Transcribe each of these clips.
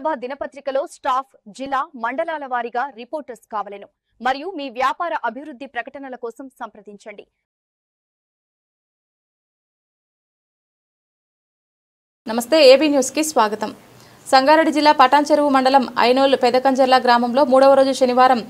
ఆంధ్రప్రభ దినపత్రికలో స్టాఫ్ జిల్లా మండలాల వారీగా రిపోర్టర్స్ కావలెను మరియు మీ వ్యాపార అభివృద్ధి ప్రకటనల కోసం సంప్రదించండి. నమస్తే, ఏబీ న్యూస్ కి స్వాగతం. సంగారెడ్డి జిల్లా పటాన్చెరువు మండలం ఐనోల్ పెదకంజర్ల గ్రామంలో 3వ రోజు శనివారం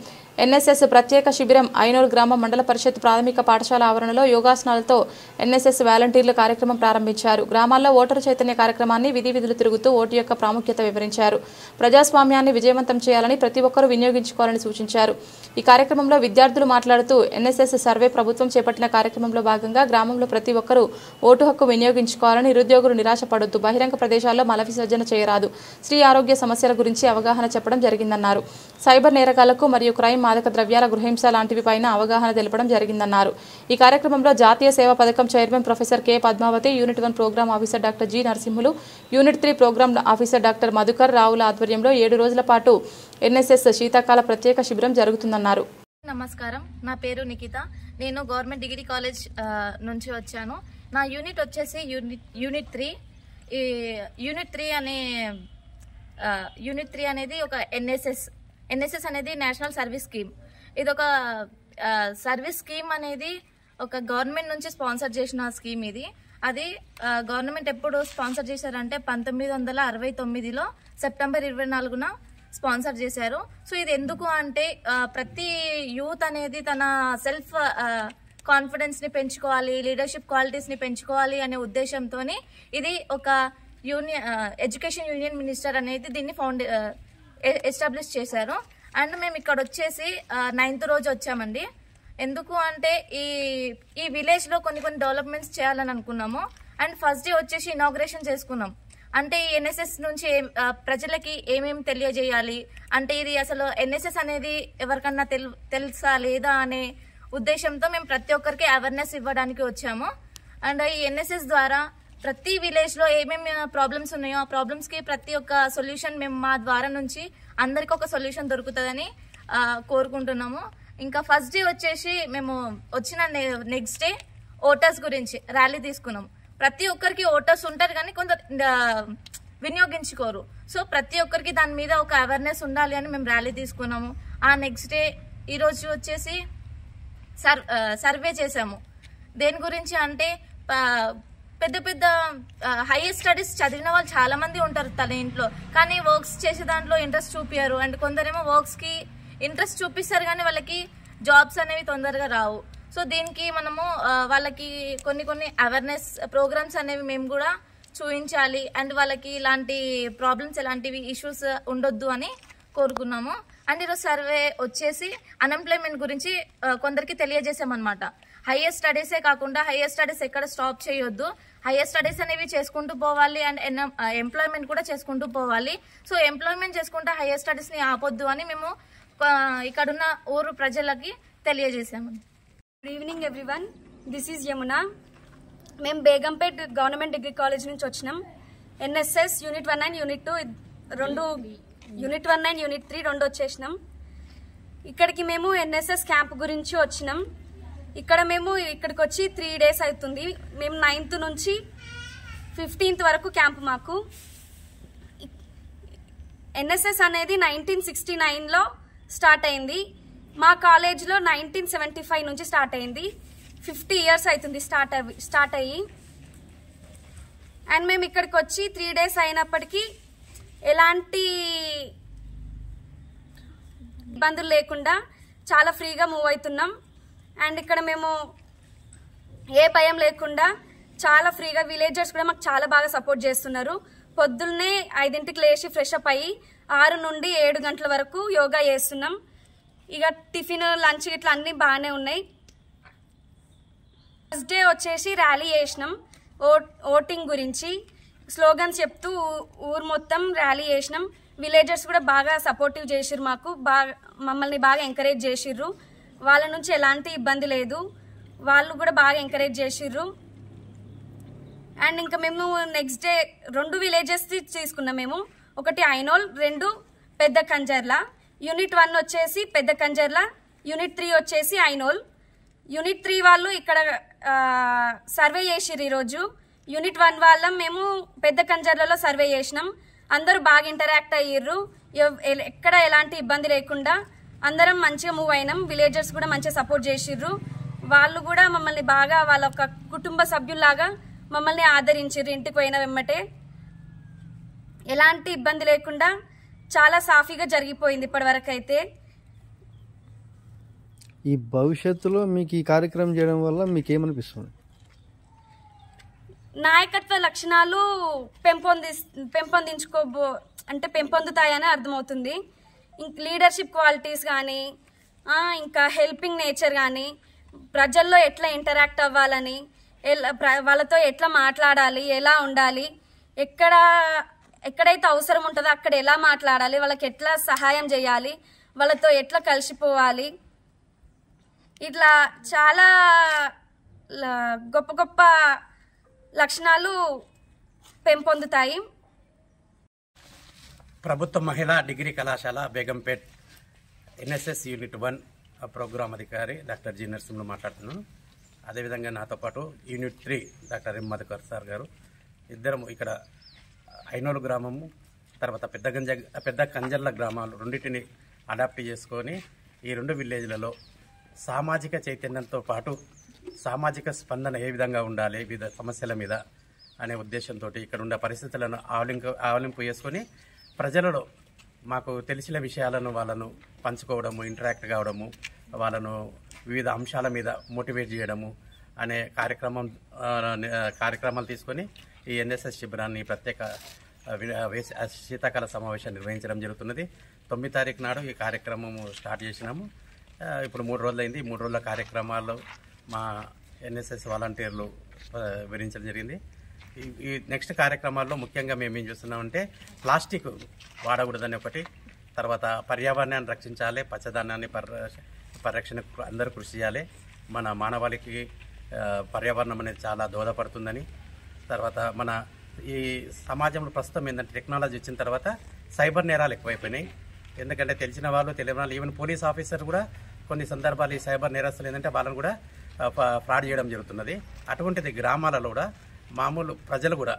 ఎన్ఎస్ఎస్ ప్రత్యేక శిబిరం ఐనోల్ గ్రామ మండల పరిషత్ ప్రాథమిక పాఠశాల ఆవరణలో యోగాసనాలతో ఎన్ఎస్ఎస్ వాలంటీర్ల కార్యక్రమం ప్రారంభించారు. గ్రామాల్లో ఓటరు చైతన్య కార్యక్రమాన్ని విధులు తిరుగుతూ ఓటు యొక్క ప్రాముఖ్యత వివరించారు. ప్రజాస్వామ్యాన్ని విజయవంతం చేయాలని ప్రతి ఒక్కరూ వినియోగించుకోవాలని సూచించారు. ఈ కార్యక్రమంలో విద్యార్థులు మాట్లాడుతూ ఎన్ఎస్ఎస్ సర్వే ప్రభుత్వం చేపట్టిన కార్యక్రమంలో భాగంగా గ్రామంలో ప్రతి ఒక్కరూ ఓటు హక్కు వినియోగించుకోవాలని, నిరుద్యోగులు నిరాశపడొద్దు, బహిరంగ ప్రదేశాల్లో మల విసర్జన చేయరాదు, స్త్రీ ఆరోగ్య సమస్యల గురించి అవగాహన చెప్పడం జరిగిందన్నారు. సైబర్ నేరగాళ్లకు మరియు క్రైమ్, మాదక ద్రవ్యాల, గృహహింస లాంటివి పైన అవగాహన తెలపడం జరిగిందన్నారు. ఈ కార్యక్రమంలో జాతీయ సేవా పథకం chairman professor K Padmavathi, unit 1 programme officer doctor G Narasimhulu, unit 3 programme officer doctor Madhukar Ravula ఆధ్వర్యంలో 7 రోజుల పాటు ఎన్ఎస్ఎస్ శీతాకాల ప్రత్యేక శిబిరం జరుగుతుందన్నారు. నమస్కారం, నా పేరు నిఖిత. నేను గవర్నమెంట్ డిగ్రీ కాలేజ్ నుంచి వచ్చాను. నా యూనిట్ వచ్చేసి యూనిట్ 3. ఈ యూనిట్ 3 అనేది ఒక ఎన్ఎస్ఎస్ అనేది నేషనల్ సర్వీస్ స్కీమ్. ఇది ఒక సర్వీస్ స్కీమ్ అనేది ఒక గవర్నమెంట్ నుంచి స్పాన్సర్ చేసిన స్కీమ్. అది గవర్నమెంట్ ఎప్పుడు స్పాన్సర్ చేశారంటే 1969లో సెప్టెంబర్ 24న స్పాన్సర్ చేశారు. సో ఇది ఎందుకు అంటే ప్రతి యూత్ అనేది తన సెల్ఫ్ కాన్ఫిడెన్స్ ని పెంచుకోవాలి, లీడర్షిప్ క్వాలిటీస్ ని పెంచుకోవాలి అనే ఉద్దేశంతో ఇది ఒక ఎడ్యుకేషన్ యూనియన్ మినిస్టర్ అనేది దీన్ని ఎస్టాబ్లిష్ చేశారు. అండ్ మేము ఇక్కడ వచ్చేసి 9th రోజు వచ్చామండి. ఎందుకు అంటే ఈ విలేజ్ లో కొన్ని డెవలప్మెంట్స్ చేయాలని అనుకున్నాము. అండ్ ఫస్ట్ డే వచ్చేసి ఇనాగ్రేషన్ చేసుకున్నాం. అంటే ఈ ఎన్ఎస్ఎస్ నుంచి ప్రజలకి ఏమేమి తెలియజేయాలి, అంటే ఇది అసలు ఎన్ఎస్ఎస్ అనేది ఎవరికన్నా తెలుసా లేదా అనే ఉద్దేశంతో మేము ప్రతి ఒక్కరికి అవేర్నెస్ ఇవ్వడానికి వచ్చాము. అండ్ ఈ ఎన్ఎస్ఎస్ ద్వారా ప్రతి విలేజ్ లో ఏమేమి ప్రాబ్లమ్స్ ఉన్నాయో ఆ ప్రాబ్లమ్స్ కి ప్రతి ఒక్క సొల్యూషన్ మేము మా ద్వారా నుంచి అందరికి ఒక సొల్యూషన్ దొరుకుతుందని కోరుకుంటున్నాము. ఇంకా ఫస్ట్ డే వచ్చేసి మేము వచ్చిన నెక్స్ట్ డే ఓటర్స్ గురించి ర్యాలీ తీసుకున్నాం. ప్రతి ఒక్కరికి ఓటర్స్ ఉంటారు కానీ కొందరు వినియోగించుకోరు. సో ప్రతి ఒక్కరికి దాని మీద ఒక అవేర్నెస్ ఉండాలి అని మేము ర్యాలీ తీసుకున్నాము. ఆ నెక్స్ట్ డే ఈరోజు వచ్చేసి సర్వే చేసాము. దేని గురించి అంటే పెద్ద హైయర్ స్టడీస్ చదివిన వాళ్ళు చాలా మంది ఉంటారు తన ఇంట్లో, కానీ వర్క్స్ చేసే దాంట్లో ఇంట్రెస్ట్ చూపించారు. అండ్ కొందరేమో వర్క్స్ కి ఇంట్రెస్ట్ చూపిస్తారు కానీ వాళ్ళకి జాబ్స్ అనేవి తొందరగా రావు. సో దీనికి మనము వాళ్ళకి కొన్ని అవేర్నెస్ ప్రోగ్రామ్స్ అనేవి మేము కూడా చూపించాలి. అండ్ వాళ్ళకి ఇలాంటి ప్రాబ్లమ్స్, ఎలాంటివి ఇష్యూస్ ఉండొద్దు అని కోరుకున్నాము. అండ్ ఈరోజు సర్వే వచ్చేసి అన్ఎంప్లాయ్మెంట్ గురించి కొందరికి తెలియజేసామన్నమాట. హైయర్ స్టడీసే కాకుండా హైయర్ స్టడీస్ ఎక్కడ స్టాప్ చేయొద్దు, హైయర్ స్టడీస్ అనేవి చేసుకుంటూ పోవాలి అండ్ ఎంప్లాయ్మెంట్ కూడా చేసుకుంటూ పోవాలి. సో ఎంప్లాయ్మెంట్ చేసుకుంటే హైయర్ స్టడీస్ ని ఆపొద్దు అని మేము ఇక్కడున్న ఊరు ప్రజలకి తెలియజేసాము. Good evening everyone, this is Yamuna. మేము బేగంపేట్ గవర్నమెంట్ డిగ్రీ కాలేజ్ నుంచి వచ్చినాం. ఎన్ఎస్ఎస్ యూనిట్ 1 అండ్ యూనిట్ 2 రెండు, యూనిట్ 1 అండ్ యూనిట్ 3 రెండు వచ్చేసినాం. ఇక్కడికి మేము ఎన్ఎస్ఎస్ క్యాంప్ గురించి వచ్చినాం. ఇక్కడికి వచ్చి 3 days అవుతుంది. మేము 9th నుంచి 15th వరకు క్యాంప్. మాకు ఎన్ఎస్ఎస్ అనేది 1969లో స్టార్ట్ అయింది. మా కాలేజ్లో 1975 నుంచి స్టార్ట్ అయింది. 50 years అవుతుంది స్టార్ట్ అయ్యి. అండ్ మేము ఇక్కడికి వచ్చి 3 days అయినప్పటికీ ఎలాంటి ఇబ్బందులు లేకుండా చాలా ఫ్రీగా మూవ్ అవుతున్నాం. అండ్ ఇక్కడ మేము ఏ భయం లేకుండా చాలా ఫ్రీగా, విలేజర్స్ కూడా మాకు చాలా బాగా సపోర్ట్ చేస్తున్నారు. పొద్దున్నే 5ంటికి లేచి ఫ్రెష్ అప్ అయ్యి 6 నుండి 7 గంటల వరకు యోగా చేస్తున్నాం. ఇక టిఫిన్, లంచ్ ఇట్లా అన్ని బాగానే ఉన్నాయి. ఫస్ట్ డే వచ్చేసి ర్యాలీ చేసినాం. ఓటింగ్ గురించి స్లోగన్స్ చెప్తూ ఊరు మొత్తం ర్యాలీ చేసినాం. విలేజర్స్ కూడా బాగా సపోర్టివ్ చేసిర్రు, మమ్మల్ని బాగా ఎంకరేజ్ చేసిర్రు. వాళ్ళ నుంచి ఎలాంటి ఇబ్బంది లేదు, వాళ్ళు కూడా బాగా ఎంకరేజ్ చేసిర్రు. అండ్ ఇంకా మేము నెక్స్ట్ డే 2 విలేజెస్ తీసుకున్నాం. మేము ఒకటి ఐనోల్, 2 పెద్ద కంజర్ల. యూనిట్ 1 వచ్చేసి పెద్ద కంజర్ల, యూనిట్ 3 వచ్చేసి ఐనోల్. యూనిట్ 3 వాళ్ళు ఇక్కడ సర్వే చేసిర్రు ఈరోజు. యూనిట్ 1 వాళ్ళం మేము పెద్ద కంజర్లలో సర్వే చేసినాం. అందరూ బాగా ఇంటరాక్ట్ అయ్యిర్రు. ఎక్కడ ఎలాంటి ఇబ్బంది లేకుండా అందరం మంచిగా మూవ్ అయినాం. విలేజర్స్ కూడా మంచిగా సపోర్ట్ చేసిర్రు. వాళ్ళు కూడా మమ్మల్ని బాగా వాళ్ళ ఒక కుటుంబ సభ్యుల్లాగా మమ్మల్ని ఆదరించిర్రు. ఇంటికి పోయిన వెమ్మటే ఎలాంటి ఇబ్బంది లేకుండా చాలా సాఫీగా జరిగిపోయింది ఇప్పటివరకు అయితే. ఈ భవిష్యత్తులో మీకు ఈ కార్యక్రమం చేయడం వల్ల మీకు ఏమనిపిస్తుంది? నాయకత్వ లక్షణాలు పెంపొందుతాయని అర్థమవుతుంది. లీడర్షిప్ క్వాలిటీస్ కానీ ఇంకా హెల్పింగ్ నేచర్ కానీ, ప్రజల్లో ఎట్లా ఇంటరాక్ట్ అవ్వాలని, వాళ్ళతో ఎట్లా మాట్లాడాలి, ఎలా ఉండాలి, ఎక్కడైతే అవసరం ఉంటుందో అక్కడ ఎలా మాట్లాడాలి, వాళ్ళకి ఎట్లా సహాయం చేయాలి, వాళ్ళతో ఎట్లా కలిసిపోవాలి, ఇట్లా చాలా గొప్ప గొప్ప లక్షణాలు పెంపొందుతాయి. ప్రభుత్వ మహిళా డిగ్రీ కళాశాల బేగంపేట్ ఎన్ఎస్ఎస్ యూనిట్ 1 ప్రోగ్రామ్ అధికారి డాక్టర్ జి నరసింహులు మాట్లాడుతున్నాను. అదేవిధంగా నాతో పాటు unit 3 doctor M Madhukar sir గారు, ఇద్దరం ఇక్కడ ఐనోలు గ్రామము తర్వాత పెద్ద కంజర్ల గ్రామాలు రెండింటిని అడాప్ట్ చేసుకొని ఈ 2 విలేజ్లలో సామాజిక చైతన్యంతో పాటు సామాజిక స్పందన ఏ విధంగా ఉండాలి వివిధ సమస్యల మీద అనే ఉద్దేశంతో ఇక్కడ ఉండే పరిస్థితులను ఆవలింపు చేసుకొని ప్రజలలో మాకు తెలిసిన విషయాలను వాళ్ళను పంచుకోవడము, ఇంటరాక్ట్ కావడము, వాళ్ళను వివిధ అంశాల మీద మోటివేట్ చేయడము అనే కార్యక్రమాలు తీసుకొని ఈ ఎన్ఎస్ఎస్ శిబిరాన్ని ప్రత్యేక శీతాకాల సమావేశం నిర్వహించడం జరుగుతున్నది. 9 తారీఖు నాడు ఈ కార్యక్రమం స్టార్ట్ చేసినాము. ఇప్పుడు 3 రోజులైంది. 3 రోజుల కార్యక్రమాల్లో మా ఎన్ఎస్ఎస్ వాలంటీర్లు వివరించడం జరిగింది. ఈ నెక్స్ట్ కార్యక్రమాల్లో ముఖ్యంగా మేము ఏం చూస్తున్నామంటే ప్లాస్టిక్ వాడకూడదని ఒకటి, తర్వాత పర్యావరణాన్ని రక్షించాలి, పచ్చదనాన్ని పరిరక్షణకు అందరూ కృషి చేయాలి. మన మానవాళికి పర్యావరణం అనేది చాలా దోహదపడుతుందని, తర్వాత మన ఈ సమాజంలో ప్రస్తుతం ఏంటంటే టెక్నాలజీ వచ్చిన తర్వాత సైబర్ నేరాలు ఎక్కువైపోయినాయి. ఎందుకంటే తెలిసిన వాళ్ళు తెలియని వాళ్ళు ఈవెన్ పోలీస్ ఆఫీసర్ కూడా కొన్ని సందర్భాలు ఈ సైబర్ నేరస్తులు ఏంటంటే వాళ్ళని కూడా ఫ్రాడ్ చేయడం జరుగుతున్నది. అటువంటిది గ్రామాలలో కూడా మామూలు ప్రజలు కూడా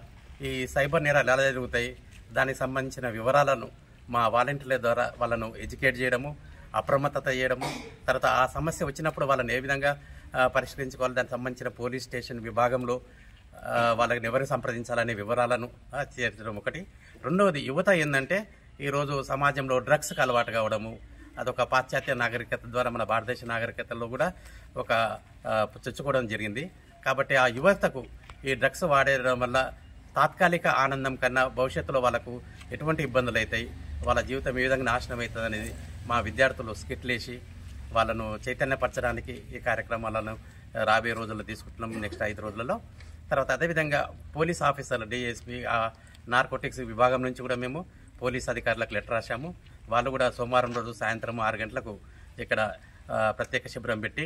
ఈ సైబర్ నేరాలు ఎలా జరుగుతాయి దానికి సంబంధించిన వివరాలను మా వాలంటీర్ల ద్వారా వాళ్ళను ఎడ్యుకేట్ చేయడము, అప్రమత్తత చేయడము, తర్వాత ఆ సమస్య వచ్చినప్పుడు వాళ్ళని ఏ విధంగా పరిష్కరించుకోవాలి దానికి సంబంధించిన పోలీస్ స్టేషన్ విభాగంలో వాళ్ళని ఎవరు సంప్రదించాలనే వివరాలను చేర్చడం ఒకటి. రెండవది యువత ఏంటంటే ఈరోజు సమాజంలో డ్రగ్స్కి అలవాటు కావడము, అదొక పాశ్చాత్య నాగరికత ద్వారా మన భారతదేశ నాగరికతలో కూడా ఒక చొచ్చుకోవడం జరిగింది. కాబట్టి ఆ యువతకు ఈ డ్రగ్స్ వాడేయడం వల్ల తాత్కాలిక ఆనందం కన్నా భవిష్యత్తులో వాళ్ళకు ఎటువంటి ఇబ్బందులు అవుతాయి, వాళ్ళ జీవితం ఏ విధంగా నాశనం అవుతుంది అనేది మా విద్యార్థులు స్కిట్లేసి వాళ్ళను చైతన్యపరచడానికి ఈ కార్యక్రమాలను రాబోయే రోజుల్లో తీసుకుంటున్నాం నెక్స్ట్ 5 రోజులలో. తర్వాత అదేవిధంగా పోలీస్ ఆఫీసర్లు డిఎస్పీ నార్కోటిక్స్ విభాగం నుంచి కూడా మేము పోలీస్ అధికారులకు లెటర్ రాశాము. వాళ్ళు కూడా సోమవారం రోజు సాయంత్రం 6 గంటలకు ఇక్కడ ప్రత్యేక శిబిరం పెట్టి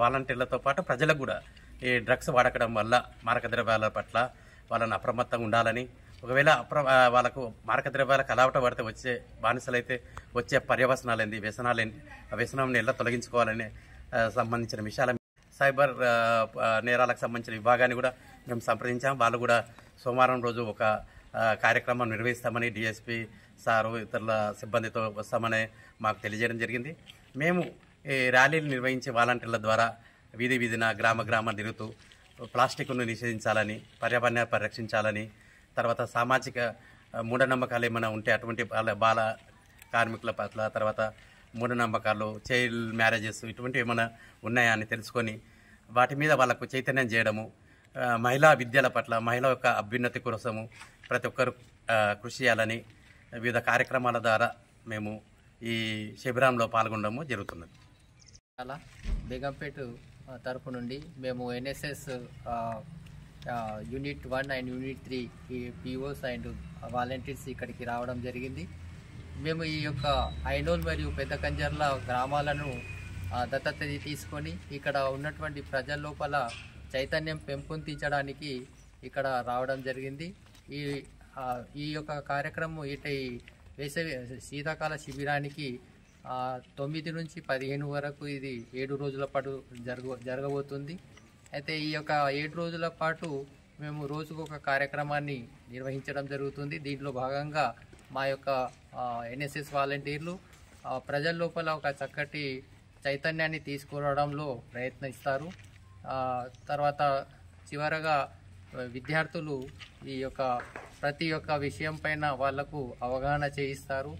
వాలంటీర్లతో పాటు ప్రజలకు కూడా ఈ డ్రగ్స్ వాడకడం వల్ల మారక ద్రవ్యాల పట్ల వాళ్ళని అప్రమత్తంగా ఉండాలని, ఒకవేళ వాళ్ళకు మారక ద్రవ్యాలకు అలవాటు పడితే వచ్చే బానిసలైతే వచ్చే పర్యవసనాలేంది, వ్యసనాన్ని ఎలా తొలగించుకోవాలనే సంబంధించిన విషయాల సైబర్ నేరాలకు సంబంధించిన విభాగాన్ని కూడా మేము సంప్రదించాము. వాళ్ళు కూడా సోమవారం రోజు ఒక కార్యక్రమం నిర్వహిస్తామని డిఎస్పీ సారు ఇతరుల సిబ్బందితో వస్తామని మాకు తెలియజేయడం జరిగింది. మేము ఈ ర్యాలీలు నిర్వహించే వాలంటీర్ల ద్వారా వీధిన గ్రామ తిరుగుతూ ప్లాస్టిక్ను నిషేధించాలని, పర్యావరణాన్ని పరిరక్షించాలని, తర్వాత సామాజిక మూఢనమ్మకాలు ఏమైనా ఉంటే అటువంటి బాల కార్మికుల పట్ల, తర్వాత మూఢనమ్మకాలు, చైల్డ్ మ్యారేజెస్ ఇటువంటివి ఏమైనా ఉన్నాయా అని తెలుసుకొని వాటి మీద వాళ్ళకు చైతన్యం చేయడము, మహిళా విద్యల పట్ల మహిళ యొక్క అభ్యున్నతి కోసము ప్రతి ఒక్కరు కృషి చేయాలని వివిధ కార్యక్రమాల ద్వారా మేము ఈ శిబిరంలో పాల్గొనడము జరుగుతున్నది. అలా బేగంపేట తరపు నుండి మేము ఎన్ఎస్ఎస్ యూనిట్ 1 అండ్ యూనిట్ 3 ఈ పిఓస్ అండ్ వాలంటీర్స్ ఇక్కడికి రావడం జరిగింది. మేము ఈ యొక్క ఐనోల్ మరియు పెద్ద కంజర్ల గ్రామాలను దత్తత తీసుకొని ఇక్కడ ఉన్నటువంటి ప్రజల లోపల చైతన్యం పెంపొందించడానికి ఇక్కడ రావడం జరిగింది. ఈ యొక్క కార్యక్రమం వేసవి శీతాకాల శిబిరానికి 9 నుంచి 15 వరకు ఇది 7 రోజుల పాటు జరగబోతుంది. అయితే ఈ యొక్క 7 రోజుల పాటు మేము రోజుకు ఒక కార్యక్రమాన్ని నిర్వహించడం జరుగుతుంది. దీంట్లో భాగంగా మా యొక్క ఎన్ఎస్ఎస్ వాలంటీర్లు ప్రజల లోపల ఒక చక్కటి చైతన్యాన్ని తీసుకురావడంలో ప్రయత్నిస్తారు. తర్వాత చివరగా విద్యార్థులు ఈ యొక్క ప్రతి ఒక్క విషయం పైన వాళ్లకు అవగాహన చేయిస్తారు.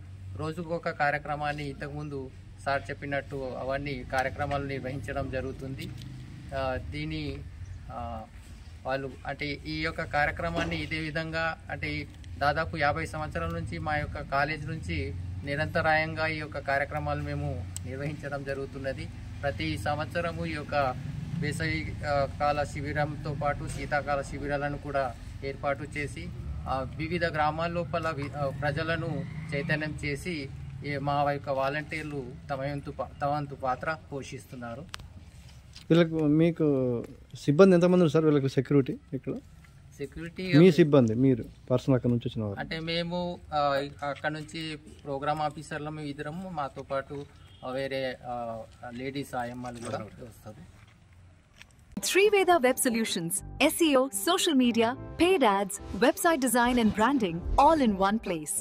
రోజుకు ఒక కార్యక్రమాన్ని ఇంతకుముందు సార్ చెప్పినట్టు అవన్నీ కార్యక్రమాలు నిర్వహించడం జరుగుతుంది. దీని వాళ్ళు అంటే ఈ యొక్క కార్యక్రమాన్ని ఇదే విధంగా అంటే దాదాపు 50 సంవత్సరాల నుంచి మా యొక్క కాలేజ్ నుంచి నిరంతరాయంగా ఈ యొక్క కార్యక్రమాలు మేము నిర్వహించడం జరుగుతున్నది. ప్రతి సంవత్సరము ఈ యొక్క వేసవి కాల శిబిరంతో పాటు శీతాకాల శిబిరాలను కూడా ఏర్పాటు చేసి వివిధ గ్రామాల లోపల ప్రజలను చైతన్యం చేసి మా యొక్క వాలంటీర్లు తమ వంతు పాత్ర పోషిస్తున్నారు. వీళ్ళకు మీకు సిబ్బంది ఎంతమంది ఉన్నారు సార్? వీళ్ళకి సెక్యూరిటీ ఇక్కడ సెక్యూరిటీ మీ సిబ్బంది మీరు పర్సనల్ అక్కడ నుంచి వచ్చిన వారు అంటే మేము అక్కడ నుంచి ప్రోగ్రామ్ ఆఫీసర్లు ఇద్దరము, మాతో పాటు వేరే లేడీస్ ఆయమ్మలు కూడా వస్తారు. Triveda Web Solutions, SEO, social media, paid ads, website design and branding, all in one place.